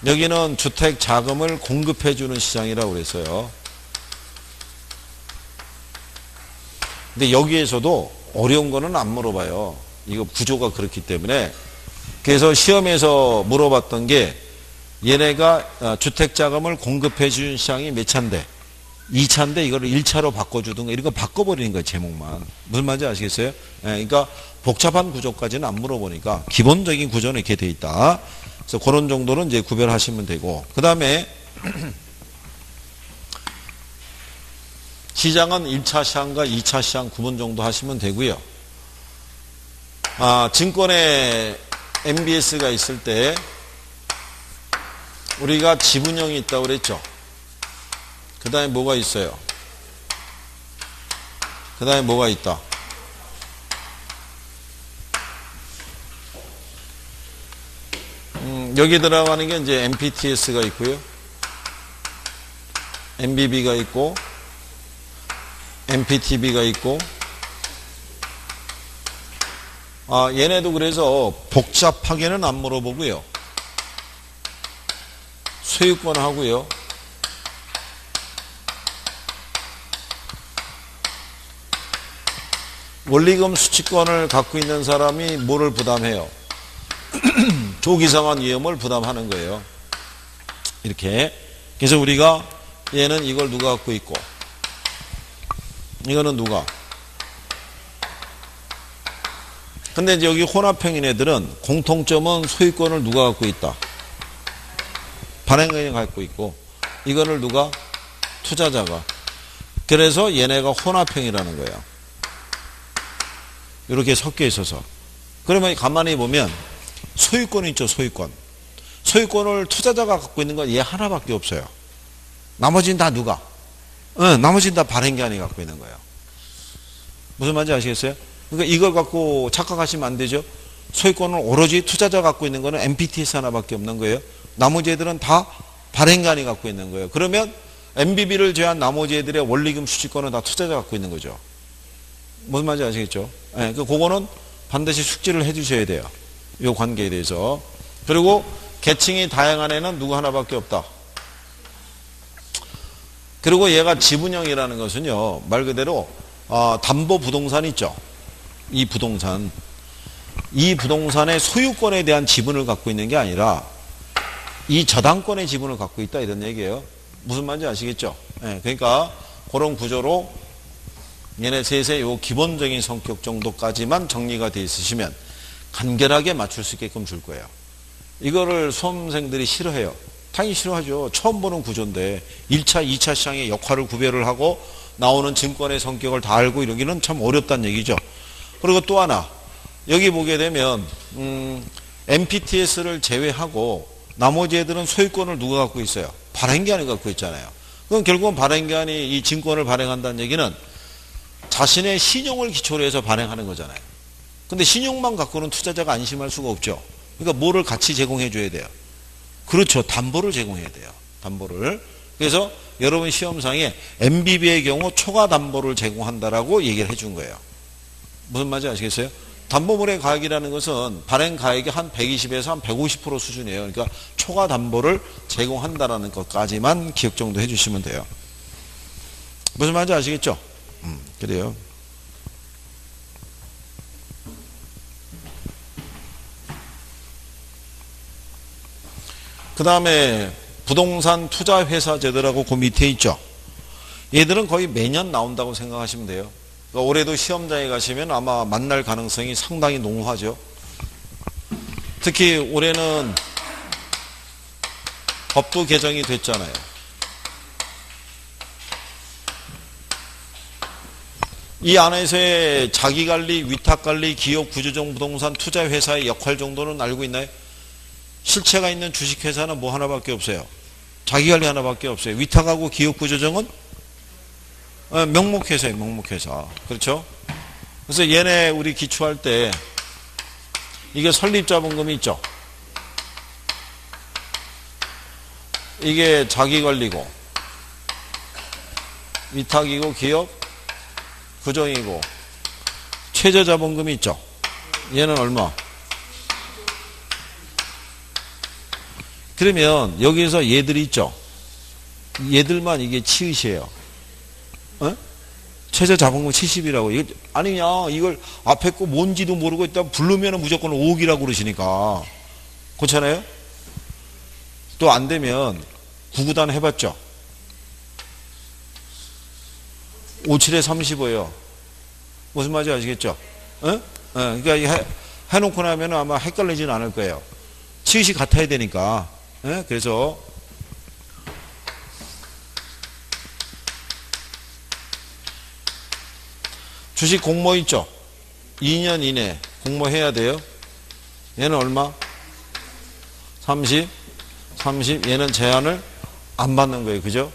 여기는 주택 자금을 공급해 주는 시장이라고 그랬어요. 근데 여기에서도 어려운 거는 안 물어봐요. 이거 구조가 그렇기 때문에. 그래서 시험에서 물어봤던 게 얘네가 주택 자금을 공급해 주는 시장이 몇 차인데 2차인데 이거를 1차로 바꿔주든가 이런 거 바꿔버리는 거예요. 제목만. 무슨 말인지 아시겠어요? 그러니까 복잡한 구조까지는 안 물어보니까 기본적인 구조는 이렇게 돼 있다. 그래서 그런 정도는 이제 구별하시면 되고, 그 다음에 시장은 1차 시장과 2차 시장 구분 정도 하시면 되고요. 증권에 MBS가 있을 때 우리가 지분형이 있다고 그랬죠. 그 다음에 뭐가 있어요? 그 다음에 뭐가 있다? 여기 들어가는 게 이제 MPTS가 있고요. MBB가 있고, MPTB가 있고, 얘네도 그래서 복잡하게는 안 물어보고요. 소유권 하고요. 원리금 수취권을 갖고 있는 사람이 뭐를 부담해요? 조기상환 위험을 부담하는 거예요. 이렇게. 그래서 우리가 얘는 이걸 누가 갖고 있고 이거는 누가? 근데 이제 여기 혼합형인 애들은 공통점은 소유권을 누가 갖고 있다? 발행은행이 갖고 있고 이거를 누가? 투자자가. 그래서 얘네가 혼합형이라는 거예요. 이렇게 섞여 있어서. 그러면 가만히 보면 소유권이 있죠. 소유권. 소유권을 투자자가 갖고 있는 건 얘 하나밖에 없어요. 나머지는 다 누가? 나머지는 다 발행기관이 갖고 있는 거예요. 무슨 말인지 아시겠어요? 그러니까 이걸 갖고 착각하시면 안 되죠. 소유권을 오로지 투자자가 갖고 있는 거는 MPTS 하나밖에 없는 거예요. 나머지 애들은 다 발행기관이 갖고 있는 거예요. 그러면 MBB를 제외한 나머지 애들의 원리금 수취권은 다 투자자가 갖고 있는 거죠. 무슨 말인지 아시겠죠? 네, 그거는 반드시 숙지를 해 주셔야 돼요. 이 관계에 대해서. 그리고 계층이 다양한 애는 누구 하나밖에 없다. 그리고 얘가 지분형이라는 것은요, 말 그대로 담보 부동산 있죠. 이 부동산의 소유권에 대한 지분을 갖고 있는 게 아니라 이 저당권의 지분을 갖고 있다 이런 얘기예요. 무슨 말인지 아시겠죠? 네, 그러니까 그런 구조로 얘네 셋의 요 기본적인 성격 정도까지만 정리가 돼 있으시면 간결하게 맞출 수 있게끔 줄 거예요. 이거를 수험생들이 싫어해요. 당연히 싫어하죠. 처음 보는 구조인데 1차, 2차 시장의 역할을 구별을 하고 나오는 증권의 성격을 다 알고 이러기는 참 어렵다는 얘기죠. 그리고 또 하나 여기 보게 되면 MPTS를 제외하고 나머지 애들은 소유권을 누가 갖고 있어요? 발행기관이 갖고 있잖아요. 그럼 결국은 발행기관이 이 증권을 발행한다는 얘기는 자신의 신용을 기초로 해서 발행하는 거잖아요. 근데 신용만 갖고는 투자자가 안심할 수가 없죠. 그러니까 뭐를 같이 제공해 줘야 돼요? 그렇죠. 담보를 제공해야 돼요. 담보를. 그래서 여러분 시험상에 MBB의 경우 초과 담보를 제공한다라고 얘기를 해준 거예요. 무슨 말인지 아시겠어요? 담보물의 가액이라는 것은 발행 가액의 한 120에서 한 150% 수준이에요. 그러니까 초과 담보를 제공한다라는 것까지만 기억 정도 해주시면 돼요. 무슨 말인지 아시겠죠? 그래요. 그 다음에 부동산 투자회사 제도라고 그 밑에 있죠. 얘들은 거의 매년 나온다고 생각하시면 돼요. 그러니까 올해도 시험장에 가시면 아마 만날 가능성이 상당히 농후하죠. 특히 올해는 법도 개정이 됐잖아요. 이 안에서의 자기관리, 위탁관리, 기업 구조적 부동산 투자회사의 역할 정도는 알고 있나요? 실체가 있는 주식회사는 뭐 하나밖에 없어요. 자기관리 하나밖에 없어요. 위탁하고 기업 구조정은 명목회사예요. 명목회사. 그렇죠? 그래서 얘네 우리 기초할 때 이게 설립자본금이 있죠. 이게 자기관리고 위탁이고 기업 구정이고 최저자본금이 있죠. 얘는 얼마? 그러면 여기서 얘들이 있죠. 얘들만 이게 치읓이에요. 어? 최저자본금 70이라고. 아니냐, 이걸 앞에 거 뭔지도 모르고 있다 부르면 무조건 5억이라고 그러시니까. 그렇잖아요? 또 안 되면 9구단 해봤죠. 57에 35예요. 무슨 말인지 아시겠죠? 어? 그러니까 해놓고 나면 아마 헷갈리지는 않을 거예요. 치읓이 같아야 되니까. 그래서 주식 공모 있죠? 2년 이내 공모해야 돼요. 얘는 얼마? 30, 얘는 제한을 안 받는 거예요. 그죠?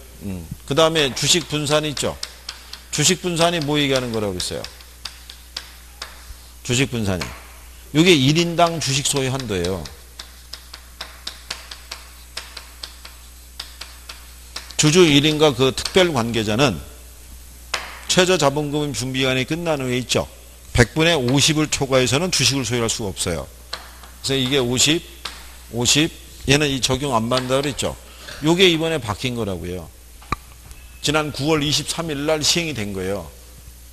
그 다음에 주식 분산 있죠? 주식 분산이 뭐 얘기하는 거라고 했어요? 주식 분산이. 이게 1인당 주식 소유 한도예요. 주주 1인과 그 특별 관계자는 최저자본금 준비기간이 끝난 후에 있죠. 100분의 50을 초과해서는 주식을 소유할 수가 없어요. 그래서 이게 50, 얘는 이 적용 안 받는다 그랬죠. 요게 이번에 바뀐 거라고요. 지난 9월 23일 날 시행이 된 거예요.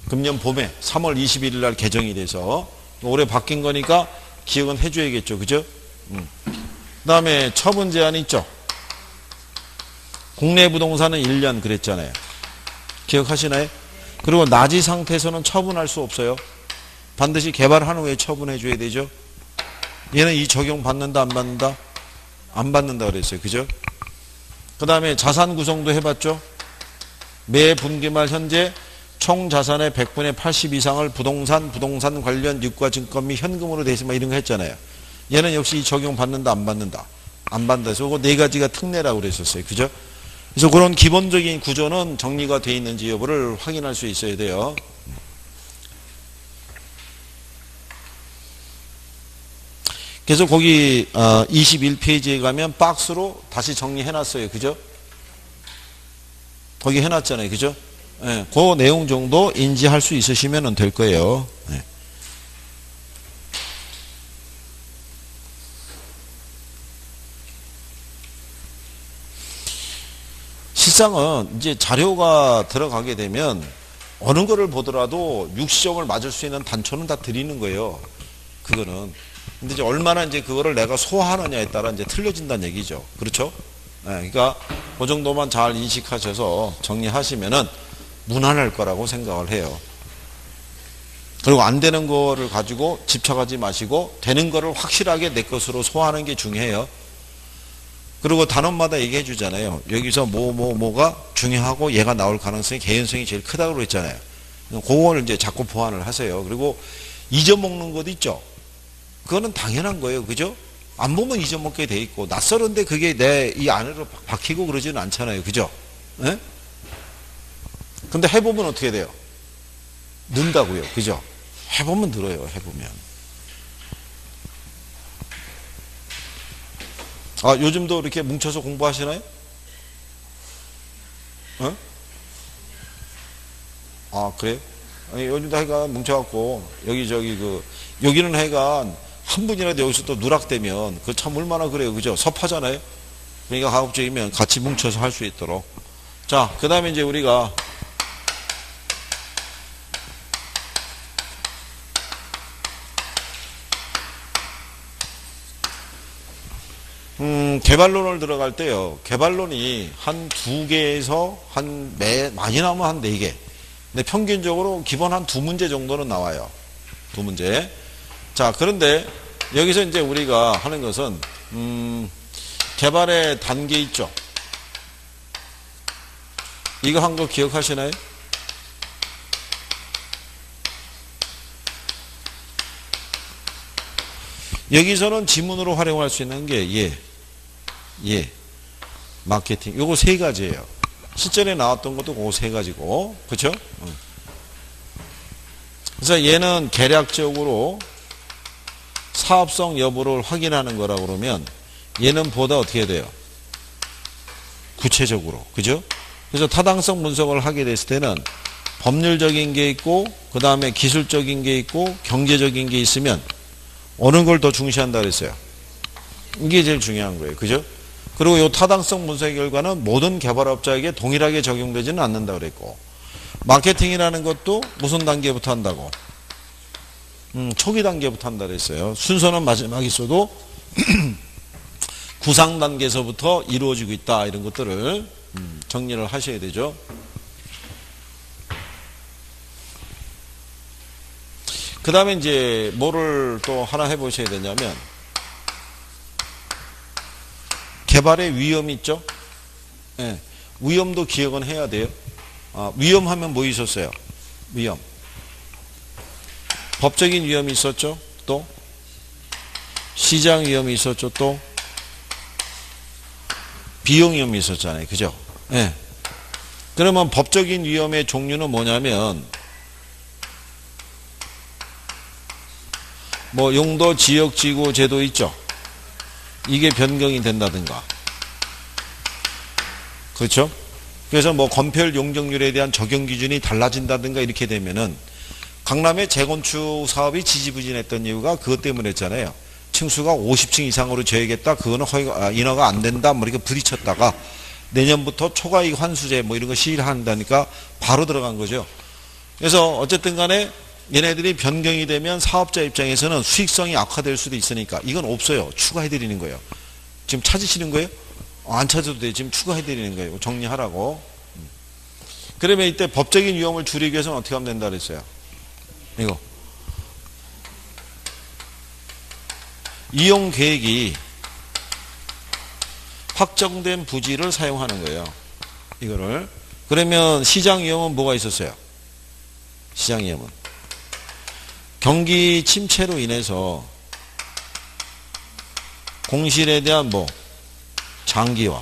금년 봄에 3월 21일 날 개정이 돼서 올해 바뀐 거니까 기억은 해줘야겠죠. 그죠? 그 다음에 처분 제한이 있죠. 국내 부동산은 1년 그랬잖아요. 기억하시나요? 그리고 나지 상태에서는 처분할 수 없어요. 반드시 개발한 후에 처분해 줘야 되죠. 얘는 이 적용 받는다 안 받는다? 안 받는다 그랬어요. 그죠? 그 다음에 자산 구성도 해봤죠. 매 분기말 현재 총 자산의 100분의 80 이상을 부동산 관련 유가증권 및 현금으로 대신 이런 거 했잖아요. 얘는 역시 이 적용 받는다 안 받는다? 안 받는다. 그래서 그 네 가지가 특례라고 그랬었어요. 그죠? 그래서 그런 기본적인 구조는 정리가 되어 있는지 여부를 확인할 수 있어야 돼요. 그래서 거기 21페이지에 가면 박스로 다시 정리해놨어요. 그죠? 거기 해놨잖아요. 그죠? 네, 그 내용 정도 인지할 수 있으시면 될 거예요. 네. 실상은 이제 자료가 들어가게 되면 어느 거를 보더라도 60점을 맞을 수 있는 단초는 다 드리는 거예요. 그거는. 근데 이제 얼마나 이제 그거를 내가 소화하느냐에 따라 이제 틀려진다는 얘기죠. 그렇죠? 네, 그러니까 그 정도만 잘 인식하셔서 정리하시면은 무난할 거라고 생각을 해요. 그리고 안 되는 거를 가지고 집착하지 마시고 되는 거를 확실하게 내 것으로 소화하는 게 중요해요. 그리고 단원마다 얘기해 주잖아요. 여기서 뭐가 중요하고 얘가 나올 가능성이 개연성이 제일 크다고 그랬잖아요. 그걸 이제 자꾸 보완을 하세요. 그리고 잊어먹는 것 있죠. 그거는 당연한 거예요. 그죠? 안 보면 잊어먹게 돼 있고 낯설은데 그게 내 이 안으로 박히고 그러지는 않잖아요. 그죠? 예? 근데 해보면 어떻게 돼요? 는다고요. 그죠? 해보면 늘어요. 해보면. 아, 요즘도 이렇게 뭉쳐서 공부하시나요? 어? 아, 그래요? 아니, 요즘도 하여간 뭉쳐갖고, 여기는 하여간 한 분이라도 여기서 또 누락되면, 그 참 얼마나 그래요. 그죠? 섭하잖아요? 그러니까 가급적이면 같이 뭉쳐서 할 수 있도록. 자, 그 다음에 이제 우리가, 개발론을 들어갈 때요. 개발론이 한 2개에서 많이 나오면 한 4개. 근데 평균적으로 기본 한 2문제 정도는 나와요. 2문제. 자, 그런데 여기서 이제 우리가 하는 것은, 개발의 단계 있죠. 이거 한 거 기억하시나요? 여기서는 지문으로 활용할 수 있는 게 마케팅. 요거 3가지예요. 실전에 나왔던 것도 그거 3가지고. 그렇죠? 그래서 얘는 계략적으로 사업성 여부를 확인하는 거라고 그러면 얘는 보다 어떻게 돼요? 구체적으로. 그죠? 그래서 타당성 분석을 하게 됐을 때는 법률적인 게 있고 그 다음에 기술적인 게 있고 경제적인 게 있으면 어느 걸 더 중시한다 그랬어요? 이게 제일 중요한 거예요. 그죠? 그리고 이 타당성 분석의 결과는 모든 개발업자에게 동일하게 적용되지는 않는다 그랬고, 마케팅이라는 것도 무슨 단계부터 한다고? 초기 단계부터 한다 그랬어요. 순서는 마지막에 있어도 구상 단계에서부터 이루어지고 있다. 이런 것들을 정리를 하셔야 되죠. 그 다음에 이제 뭐를 또 하나 해보셔야 되냐면, 개발의 위험이 있죠? 예. 위험도 기억은 해야 돼요. 위험하면 뭐 있었어요? 위험. 법적인 위험이 있었죠? 또? 시장 위험이 있었죠? 또? 비용 위험이 있었잖아요. 그죠? 예. 그러면 법적인 위험의 종류는 뭐냐면, 뭐 용도 지역 지구 제도 있죠. 이게 변경이 된다든가. 그렇죠? 그래서 뭐 건폐율 용적률에 대한 적용 기준이 달라진다든가 이렇게 되면은 강남의 재건축 사업이 지지부진했던 이유가 그것 때문에 했잖아요. 층수가 50층 이상으로 재야겠다. 그거는 인허가 안 된다. 뭐 이렇게 부딪혔다가 내년부터 초과이익 환수제 뭐 이런 거 시행한다니까 바로 들어간 거죠. 그래서 어쨌든 간에 얘네들이 변경이 되면 사업자 입장에서는 수익성이 악화될 수도 있으니까 이건 없어요. 추가해드리는 거예요. 지금 찾으시는 거예요? 안 찾아도 돼. 지금 추가해드리는 거예요. 정리하라고. 그러면 이때 법적인 위험을 줄이기 위해서는 어떻게 하면 된다 그랬어요? 이거. 이용 계획이 확정된 부지를 사용하는 거예요. 이거를. 그러면 시장 위험은 뭐가 있었어요? 시장 위험은. 경기 침체로 인해서 공실에 대한 뭐 장기화.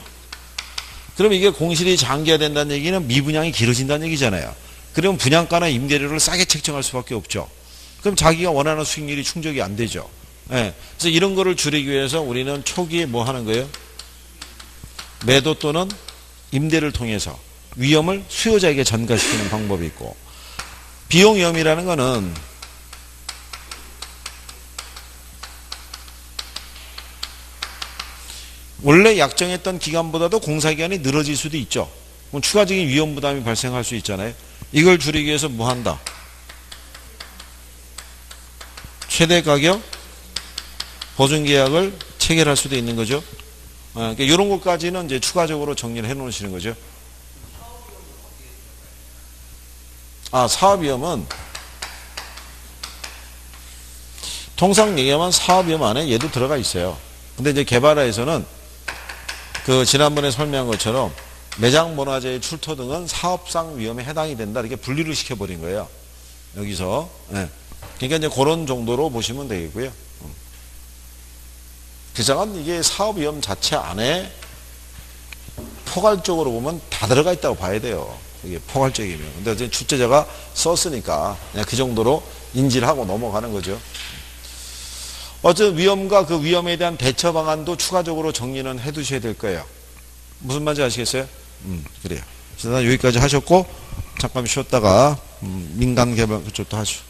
그럼 이게 공실이 장기화된다는 얘기는 미분양이 길어진다는 얘기잖아요. 그러면 분양가나 임대료를 싸게 책정할 수밖에 없죠. 그럼 자기가 원하는 수익률이 충족이 안 되죠. 예. 그래서 이런 거를 줄이기 위해서 우리는 초기에 뭐 하는 거예요? 매도 또는 임대를 통해서 위험을 수요자에게 전가시키는 방법이 있고, 비용 위험이라는 거는 원래 약정했던 기간보다도 공사기간이 늘어질 수도 있죠. 그럼 추가적인 위험 부담이 발생할 수 있잖아요. 이걸 줄이기 위해서 뭐 한다? 최대 가격 보증계약을 체결할 수도 있는 거죠. 그러니까 이런 것까지는 이제 추가적으로 정리를 해 놓으시는 거죠. 사업위험은 통상 얘기하면 사업위험 안에 얘도 들어가 있어요. 근데 이제 개발화에서는 그 지난번에 설명한 것처럼 매장 문화재의 출토 등은 사업상 위험에 해당이 된다. 이렇게 분리를 시켜버린 거예요. 여기서. 예. 그러니까 이제 그런 정도로 보시면 되겠고요. 그장은 이게 사업 위험 자체 안에 포괄적으로 보면 다 들어가 있다고 봐야 돼요. 이게 포괄적이면. 근데 이제 출제자가 썼으니까 그냥 그 정도로 인지를 하고 넘어가는 거죠. 어쨌든 위험과 그 위험에 대한 대처 방안도 추가적으로 정리는 해 두셔야 될 거예요. 무슨 말인지 아시겠어요? 그래요. 일단 여기까지 하셨고 잠깐 쉬었다가 민간 개발 그쪽도 하죠.